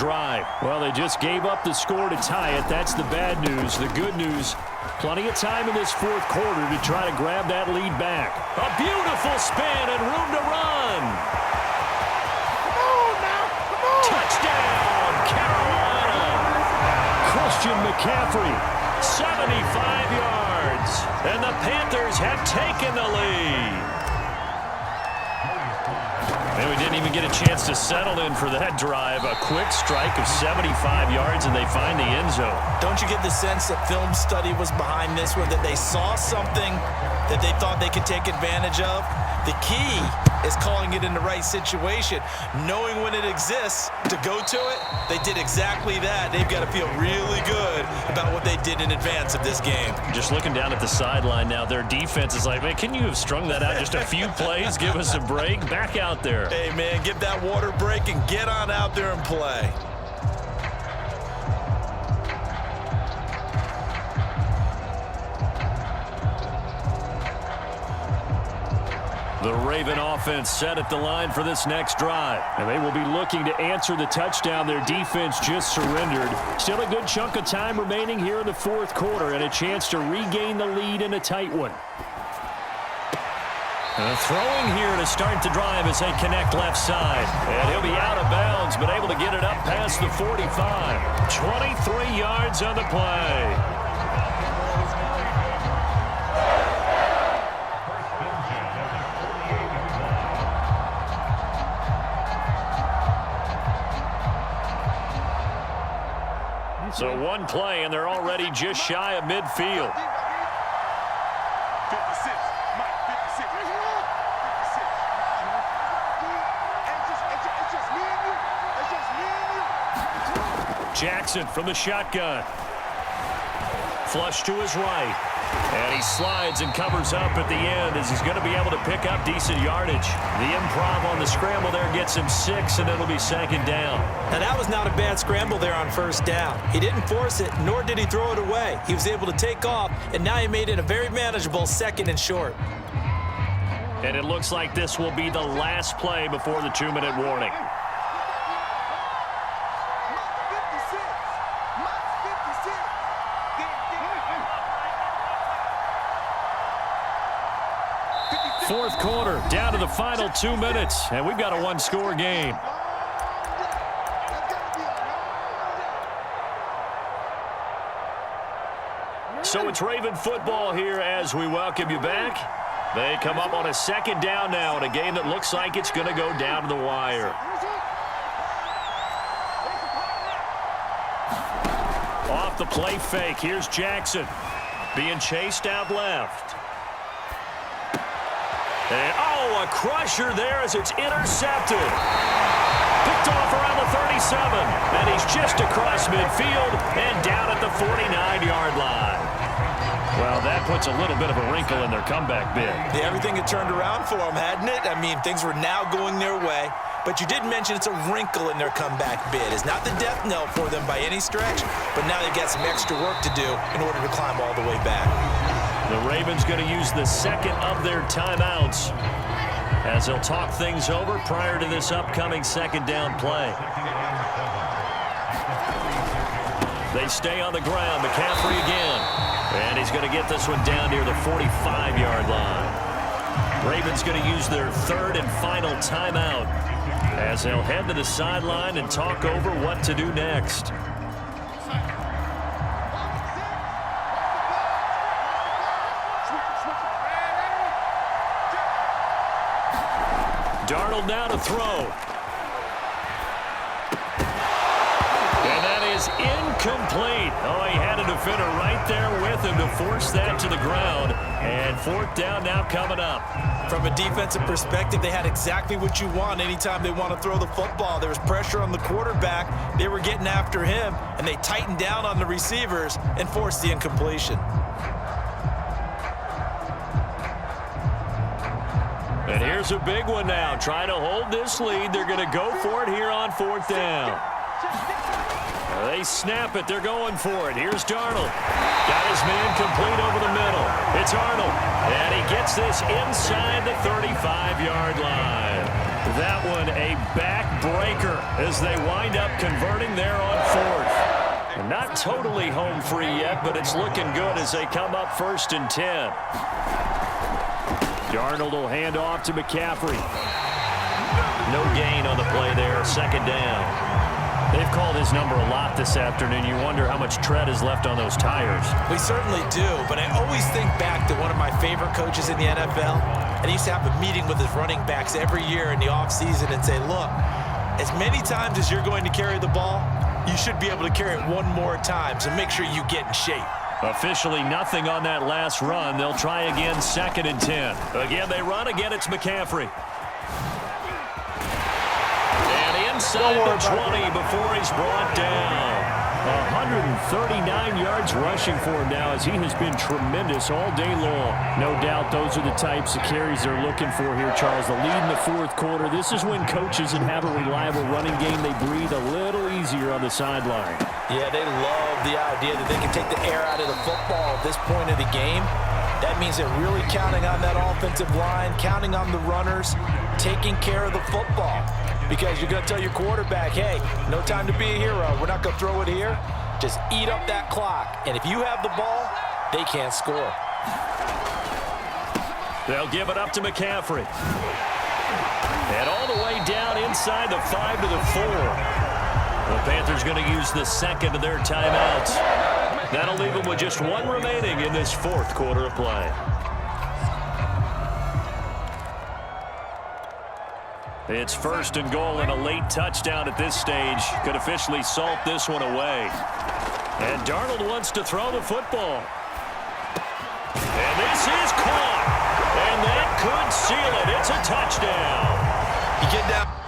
drive. Well, they just gave up the score to tie it. That's the bad news. The good news, plenty of time in this fourth quarter to try to grab that lead back. A beautiful spin and room to run. Come on now. Come on. Touchdown, Carolina. Christian McCaffrey, 75 yards. And the Panthers have taken the lead. And we didn't even get a chance to settle in for that drive. A quick strike of 75 yards, and they find the end zone. Don't you get the sense that film study was behind this one, that they saw something that they thought they could take advantage of? The key is calling it in the right situation, knowing when it exists to go to it. They did exactly that. They've got to feel really good about what they did in advance of this game. Just looking down at the sideline now, their defense is like, man, can you have strung that out just a few plays? Give us a break. Back out there. Hey, man, give that water break and get on out there and play. The Raven offense set at the line for this next drive. And they will be looking to answer the touchdown their defense just surrendered. Still a good chunk of time remaining here in the fourth quarter and a chance to regain the lead in a tight one. Throwing here to start the drive as they connect left side. And he'll be out of bounds, but able to get it up past the 45. 23 yards on the play. So one play, and they're already just shy of midfield. 56. Mike, 56. 56. It's just me and you. It's just me and you. Jackson from the shotgun. Flush to his right. And he slides and covers up at the end as he's going to be able to pick up decent yardage. The improv on the scramble there gets him 6, and it'll be second down. Now, that was not a bad scramble there on first down. He didn't force it, nor did he throw it away. He was able to take off, and now he made it a very manageable second and short. And it looks like this will be the last play before the 2-minute warning. Fourth quarter, down to the final 2 minutes, and we've got a one-score game. So it's Raven football here as we welcome you back. They come up on a second down now in a game that looks like it's going to go down to the wire. Off the play fake, here's Jackson being chased out left. And, a crusher there as it's intercepted. Picked off around the 37, and he's just across midfield and down at the 49-yard line. Well, that puts a little bit of a wrinkle in their comeback bid. Yeah, everything had turned around for them, hadn't it? I mean, things were now going their way. But you did mention it's a wrinkle in their comeback bid. It's not the death knell for them by any stretch, but now they've got some extra work to do in order to climb all the way back. The Ravens going to use the second of their timeouts as they'll talk things over prior to this upcoming second down play. They stay on the ground. McCaffrey again. And he's going to get this one down near the 45-yard line. Ravens going to use their third and final timeout as they'll head to the sideline and talk over what to do next. Darnold now to throw. And that is incomplete. Oh, he had a defender right there with him to force that to the ground. And fourth down now coming up. From a defensive perspective, they had exactly what you want anytime they want to throw the football. There was pressure on the quarterback. They were getting after him, and they tightened down on the receivers and forced the incompletion. And here's a big one now. Trying to hold this lead. They're going to go for it here on fourth down. They snap it. They're going for it. Here's Darnold. Got his man complete over the middle. It's Arnold. And he gets this inside the 35-yard line. That one a backbreaker as they wind up converting there on fourth. Not totally home free yet, but it's looking good as they come up 1st and 10. Darnold will hand off to McCaffrey. No gain on the play there, 2nd down. They've called his number a lot this afternoon. You wonder how much tread is left on those tires. We certainly do, but I always think back to one of my favorite coaches in the NFL, and he used to have a meeting with his running backs every year in the offseason and say, look, as many times as you're going to carry the ball, you should be able to carry it one more time, so make sure you get in shape. Officially nothing on that last run. They'll try again, 2nd and 10. Again, they run. Again, it's McCaffrey. Inside the 20 before he's brought down. 139 yards rushing for him now as he has been tremendous all day long. No doubt those are the types of carries they're looking for here, Charles. The lead in the 4th quarter. This is when coaches that have a reliable running game, they breathe a little easier on the sideline. Yeah, they love the idea that they can take the air out of the football at this point of the game. That means they're really counting on that offensive line, counting on the runners, taking care of the football. Because you're going to tell your quarterback, hey, no time to be a hero. We're not going to throw it here. Just eat up that clock. And if you have the ball, they can't score. They'll give it up to McCaffrey. And all the way down inside the 5 to the 4. The Panthers going to use the 2nd of their timeouts. That'll leave them with just 1 remaining in this 4th quarter of play. It's 1st and goal, and a late touchdown at this stage could officially salt this one away. And Darnold wants to throw the football. And this is caught. And that could seal it. It's a touchdown. You get down.